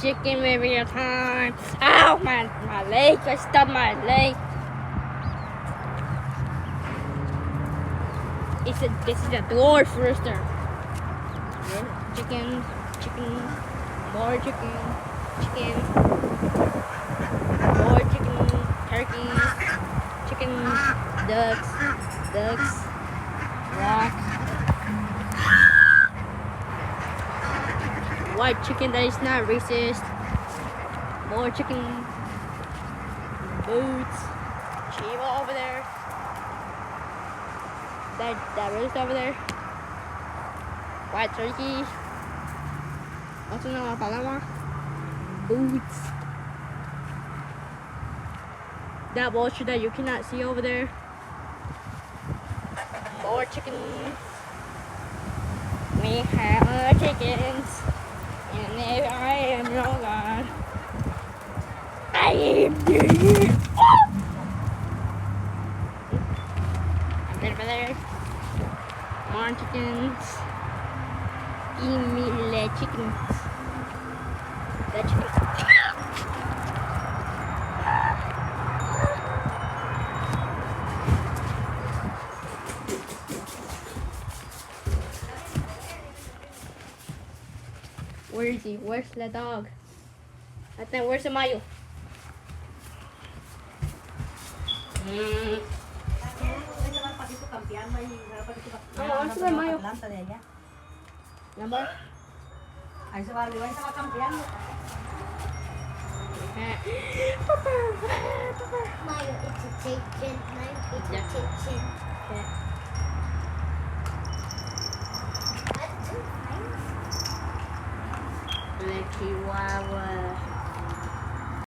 chicken every time. Ow, my leg! I stubbed my leg. This is a dwarf rooster. Chicken, more chicken, more chicken, turkeys, chicken, ducks, rocks. White chicken that is not racist. More chicken. Boots. Chiva over there. That rooster over there. White turkey. Also known as paloma. Boots. That vulture that you cannot see over there. More chickens. We have chickens. And if I am your God, I am you. Over there. More chickens. Give me the chickens. The chickens. Where is he? Where's the dog? I think where's the Mayo? Mayo. Number? Mayo, it's a chicken. It's a chicken. The Chihuahua.